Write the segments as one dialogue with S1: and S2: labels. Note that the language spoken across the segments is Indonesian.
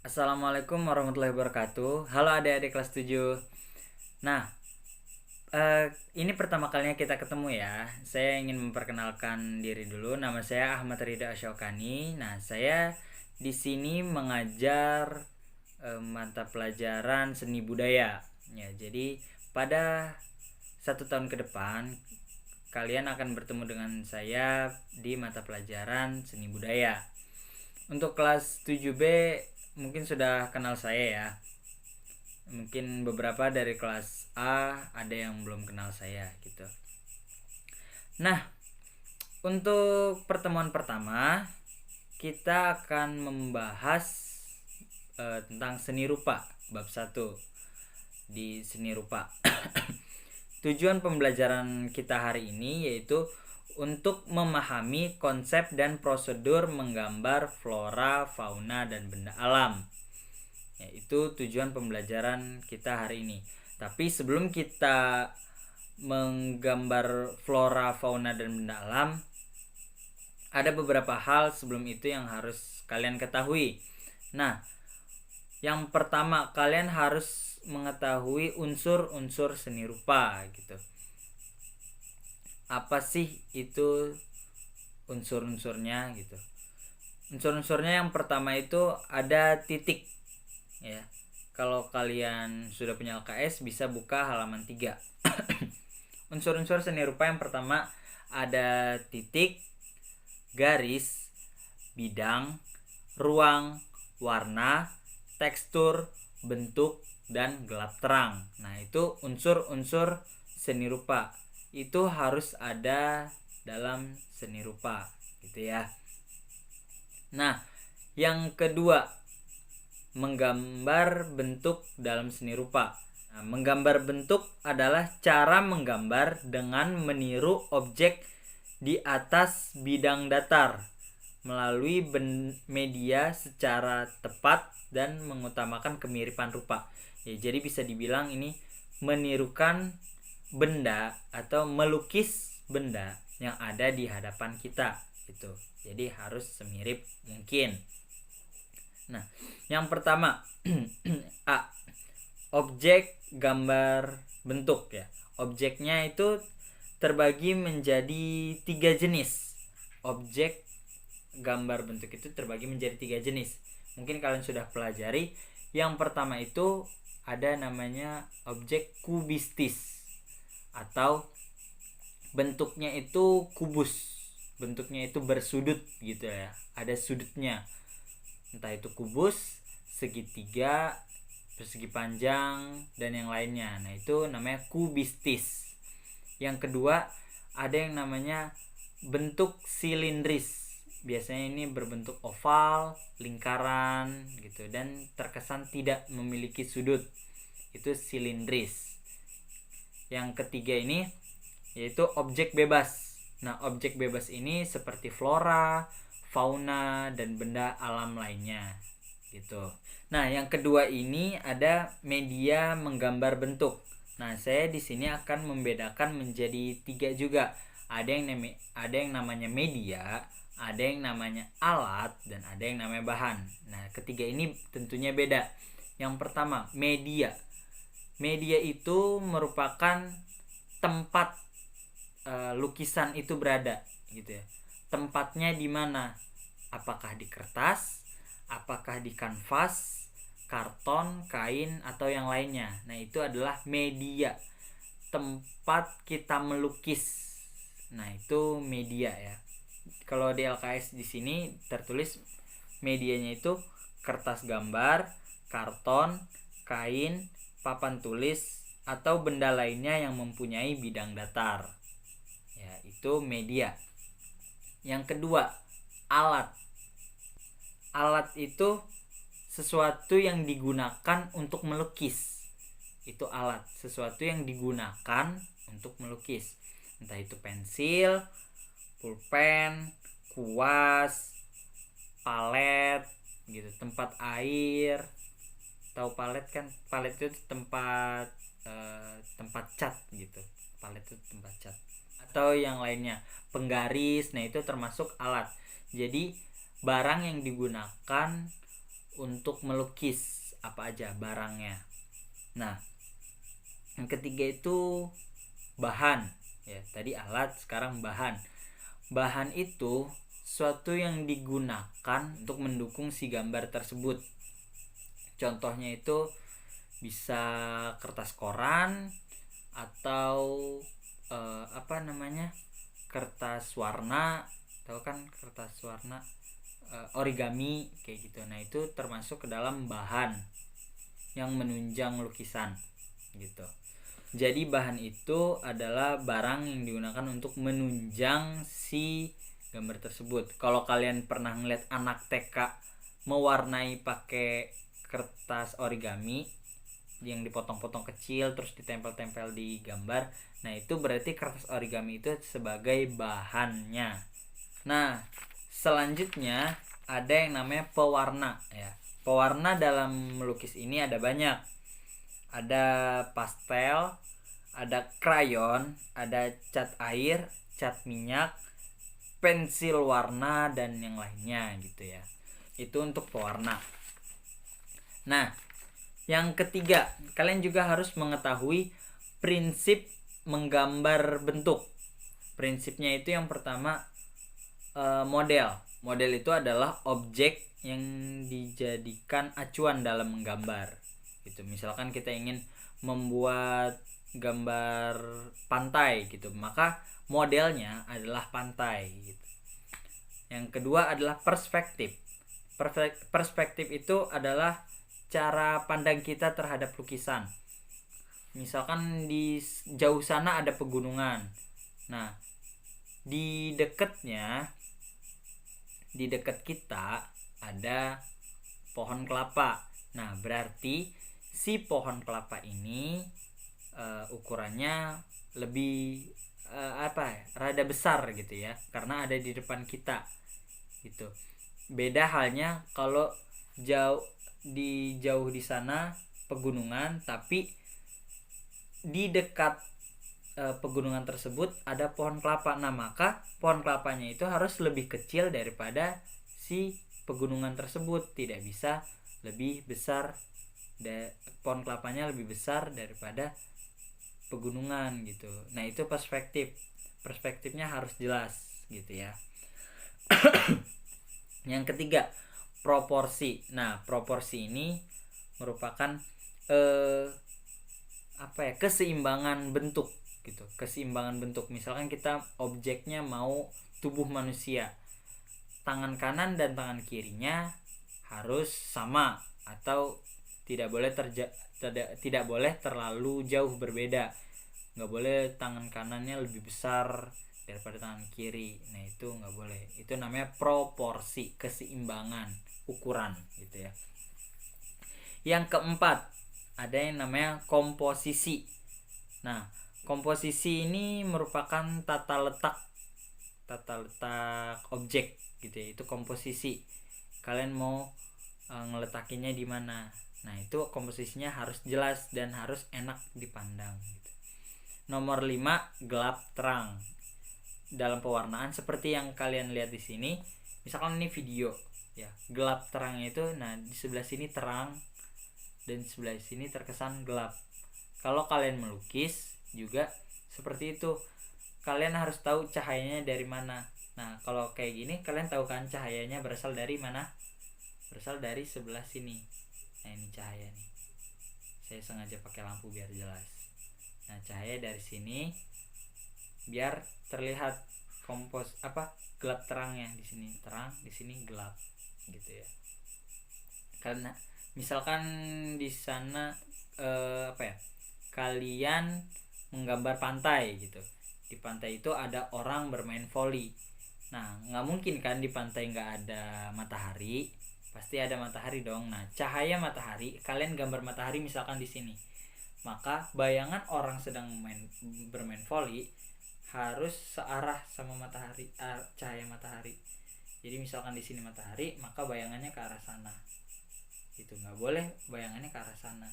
S1: Assalamualaikum warahmatullahi wabarakatuh. Halo adik-adik kelas 7. Nah, ini pertama kalinya kita ketemu ya. Saya ingin memperkenalkan diri dulu. Nama saya Ahmad Ridha Asyokani. Nah, saya di sini mengajar mata pelajaran seni budaya. Ya, jadi pada 1 tahun ke depan kalian akan bertemu dengan saya di mata pelajaran seni budaya. Untuk kelas 7B mungkin sudah kenal saya ya. Mungkin beberapa dari kelas A ada yang belum kenal saya gitu. Nah, untuk pertemuan pertama kita akan membahas tentang seni rupa bab 1 di seni rupa. Tujuan pembelajaran kita hari ini yaitu untuk memahami konsep dan prosedur menggambar flora, fauna, dan benda alam. Ya, itu tujuan pembelajaran kita hari ini. Tapi sebelum kita menggambar flora, fauna, dan benda alam, ada beberapa hal sebelum itu yang harus kalian ketahui. Nah, yang pertama kalian harus mengetahui unsur-unsur seni rupa gitu. Apa sih itu unsur-unsurnya gitu. Unsur-unsurnya yang pertama itu ada titik ya. Kalau kalian sudah punya LKS bisa buka halaman 3. Unsur-unsur seni rupa yang pertama ada titik, garis, bidang, ruang, warna, tekstur, bentuk, dan gelap terang. Nah, itu unsur-unsur seni rupa. Itu harus ada dalam seni rupa gitu ya. Nah, yang kedua, menggambar bentuk dalam seni rupa. Nah, menggambar bentuk adalah cara menggambar dengan meniru objek di atas bidang datar melalui media secara tepat dan mengutamakan kemiripan rupa. Ya, jadi bisa dibilang ini menirukan benda atau melukis benda yang ada di hadapan kita gitu. Jadi harus semirip mungkin. Nah, yang pertama A. Objek gambar bentuk ya. Objeknya itu terbagi menjadi 3 jenis. Objek gambar bentuk itu terbagi menjadi 3 jenis. Mungkin kalian sudah pelajari. Yang pertama itu ada namanya objek kubistis atau bentuknya itu kubus. Bentuknya itu bersudut gitu ya. Ada sudutnya. Entah itu kubus, segitiga, persegi panjang, dan yang lainnya. Nah, itu namanya kubistis. Yang kedua, ada yang namanya bentuk silindris. Biasanya ini berbentuk oval, lingkaran gitu, dan terkesan tidak memiliki sudut. Itu silindris. Yang ketiga ini yaitu objek bebas. Nah, objek bebas ini seperti flora, fauna, dan benda alam lainnya gitu. Nah, yang kedua ini ada media menggambar bentuk. Nah, saya di sini akan membedakan menjadi 3 juga. Ada yang namanya media, ada yang namanya alat, dan ada yang namanya bahan. Nah, ketiga ini tentunya beda. Yang pertama, media. Media itu merupakan tempat lukisan itu berada gitu ya. Tempatnya di mana? Apakah di kertas, apakah di kanvas, karton, kain, atau yang lainnya. Nah, itu adalah media. Tempat kita melukis. Nah, itu media ya. Kalau di LKS di sini tertulis medianya itu kertas gambar, karton, kain, papan tulis, atau benda lainnya yang mempunyai bidang datar. Ya, itu media. Yang kedua, alat. Alat itu sesuatu yang digunakan untuk melukis. Itu alat, sesuatu yang digunakan untuk melukis. Entah itu pensil, pulpen, kuas, palet gitu, tempat air. Tahu palet kan? Palet itu tempat cat gitu. Palet itu tempat cat. Atau yang lainnya, penggaris. Nah, itu termasuk alat. Jadi barang yang digunakan untuk melukis apa aja barangnya. Nah, yang ketiga itu bahan. Ya, tadi alat, sekarang bahan. Bahan itu suatu yang digunakan untuk mendukung si gambar tersebut. Contohnya itu bisa kertas koran atau kertas warna, tahu kan kertas warna, origami kayak gitu. Nah, itu termasuk ke dalam bahan yang menunjang lukisan gitu. Jadi bahan itu adalah barang yang digunakan untuk menunjang si gambar tersebut. Kalau kalian pernah ngeliat anak TK mewarnai pakai kertas origami yang dipotong-potong kecil terus ditempel-tempel di gambar, nah itu berarti kertas origami itu sebagai bahannya. Nah, selanjutnya ada yang namanya pewarna ya. Pewarna dalam melukis ini ada banyak. Ada pastel, ada krayon, ada cat air, cat minyak, pensil warna, dan yang lainnya gitu ya. Itu untuk pewarna. Nah, yang ketiga, kalian juga harus mengetahui prinsip menggambar bentuk. Prinsipnya itu yang pertama, model. Model itu adalah objek yang dijadikan acuan dalam menggambar. Gitu. Misalkan kita ingin membuat gambar pantai gitu, maka modelnya adalah pantai gitu. Yang kedua adalah perspektif. Perspektif itu adalah cara pandang kita terhadap lukisan. Misalkan di jauh sana ada pegunungan. Nah, di dekat kita ada pohon kelapa. Nah, berarti si pohon kelapa ini ukurannya lebih rada besar gitu ya, karena ada di depan kita gitu. Beda halnya kalau jauh di sana pegunungan, tapi di dekat pegunungan tersebut ada pohon kelapa. Nah, maka pohon kelapanya itu harus lebih kecil daripada si pegunungan tersebut. Tidak bisa lebih besar, pohon kelapanya lebih besar daripada pegunungan gitu. Nah, itu perspektifnya harus jelas gitu ya. Yang ketiga, proporsi. Nah, proporsi ini merupakan keseimbangan bentuk gitu. Keseimbangan bentuk. Misalkan kita objeknya mau tubuh manusia, tangan kanan dan tangan kirinya harus sama atau tidak boleh terlalu jauh berbeda. Nggak boleh tangan kanannya lebih besar daripada tangan kiri. Nah, itu nggak boleh. Itu namanya proporsi, keseimbangan ukuran gitu ya. Yang keempat, ada yang namanya komposisi. Nah, komposisi ini merupakan tata letak objek gitu ya. Itu komposisi. Kalian mau ngeletakinya di mana? Nah, itu komposisinya harus jelas dan harus enak dipandang gitu. Nomor 5, gelap terang. Dalam pewarnaan seperti yang kalian lihat di sini, misalkan ini video ya, gelap terang itu, nah di sebelah sini terang dan sebelah sini terkesan gelap. Kalau kalian melukis juga seperti itu, kalian harus tahu cahayanya dari mana. Nah, kalau kayak gini kalian tahu kan cahayanya berasal dari mana? Berasal dari sebelah sini. Nah, ini cahaya nih, saya sengaja pakai lampu biar jelas. Nah, cahaya dari sini biar terlihat gelap terangnya. Di sini terang, di sini gelap gitu ya. Karena misalkan di sana kalian menggambar pantai gitu. Di pantai itu ada orang bermain voli. Nah, nggak mungkin kan di pantai nggak ada matahari, pasti ada matahari dong. Nah, cahaya matahari, kalian gambar matahari misalkan di sini, maka bayangan orang sedang bermain voli harus searah sama matahari, cahaya matahari. Jadi misalkan di sini matahari, maka bayangannya ke arah sana. Itu nggak boleh bayangannya ke arah sana,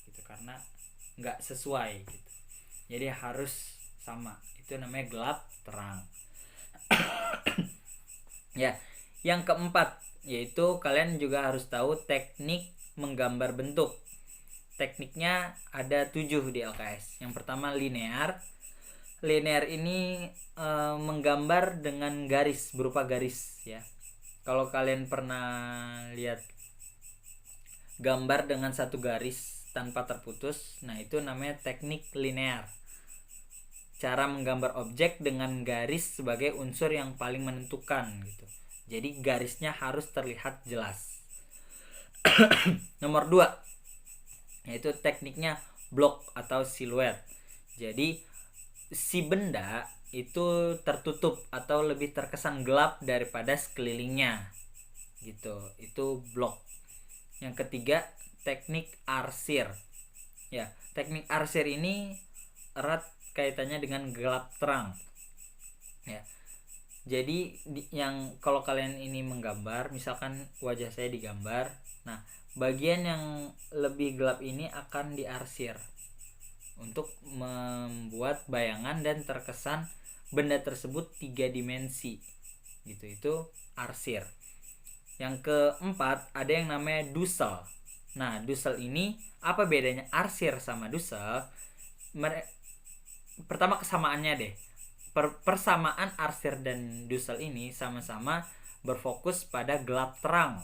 S1: gitu, karena nggak sesuai gitu. Jadi harus sama. Itu namanya gelap terang. Ya, yang keempat, yaitu kalian juga harus tahu teknik menggambar bentuk. Tekniknya ada 7 di LKS. Yang pertama linear. Linear ini menggambar dengan garis, berupa garis ya. Kalau kalian pernah lihat gambar dengan satu garis tanpa terputus, nah itu namanya teknik linear. Cara menggambar objek dengan garis sebagai unsur yang paling menentukan gitu. Jadi garisnya harus terlihat jelas. Nomor 2 yaitu tekniknya blok atau siluet. Jadi si benda itu tertutup atau lebih terkesan gelap daripada sekelilingnya gitu. Itu blok. Yang ketiga teknik arsir. Ya, teknik arsir ini erat kaitannya dengan gelap terang. Ya. Jadi yang kalau kalian ini menggambar, misalkan wajah saya digambar, nah bagian yang lebih gelap ini akan diarsir untuk membuat bayangan dan terkesan benda tersebut 3 dimensi gitu. Itu arsir. Yang keempat ada yang namanya dusel. Nah dusel ini apa bedanya arsir sama dusel? Pertama kesamaannya deh. Persamaan arsir dan dusel ini sama-sama berfokus pada gelap terang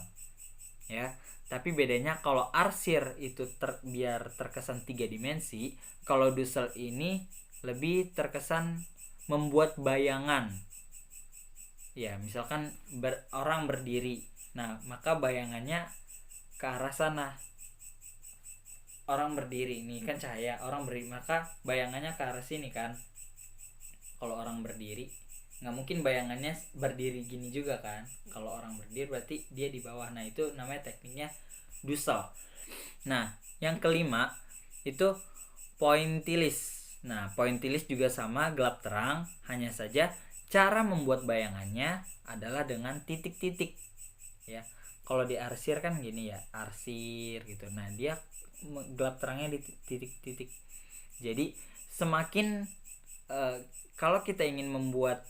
S1: ya. Tapi bedanya kalau arsir itu biar terkesan 3 dimensi, kalau dusel ini lebih terkesan membuat bayangan. Ya, misalkan orang berdiri. Nah, maka bayangannya ke arah sana. Orang berdiri ini kan cahaya, orang berdiri, maka bayangannya ke arah sini kan. Kalau orang berdiri, nggak mungkin bayangannya berdiri gini juga kan. Kalau orang berdiri berarti dia di bawah. Nah itu namanya tekniknya dusel. Nah yang kelima itu pointillis. Nah pointillis juga sama, gelap terang, hanya saja cara membuat bayangannya adalah dengan titik-titik ya. Kalau di arsir kan gini ya, arsir gitu. Nah dia gelap terangnya di titik-titik. Jadi semakin kalau kita ingin membuat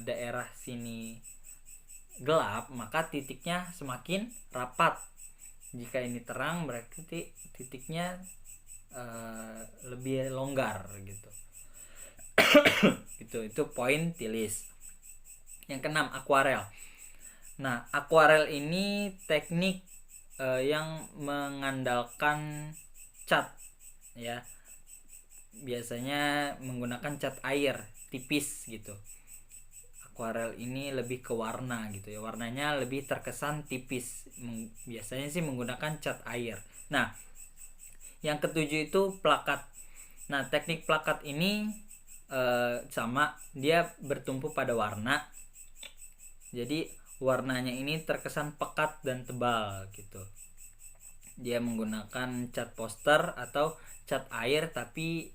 S1: daerah sini gelap, maka titiknya semakin rapat. Jika ini terang berarti titiknya lebih longgar gitu. Itu pointillis. Yang keenam akuarel. Nah akuarel ini teknik yang mengandalkan cat ya. Biasanya menggunakan cat air tipis gitu. Akuarel ini lebih ke warna gitu ya, warnanya lebih terkesan tipis. Biasanya sih menggunakan cat air. Nah yang ketujuh itu plakat. Nah teknik plakat ini sama, dia bertumpu pada warna. Jadi warnanya ini terkesan pekat dan tebal gitu. Dia menggunakan cat poster atau cat air tapi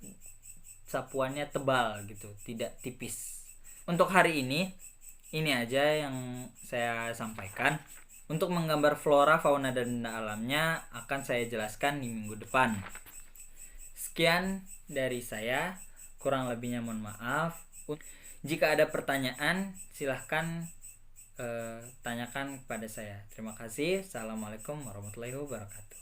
S1: sapuannya tebal gitu, tidak tipis. Untuk hari ini aja yang saya sampaikan. Untuk menggambar flora, fauna, dan benda alamnya akan saya jelaskan di minggu depan. Sekian dari saya, kurang lebihnya mohon maaf. Jika ada pertanyaan silahkan tanyakan kepada saya. Terima kasih. Assalamualaikum warahmatullahi wabarakatuh.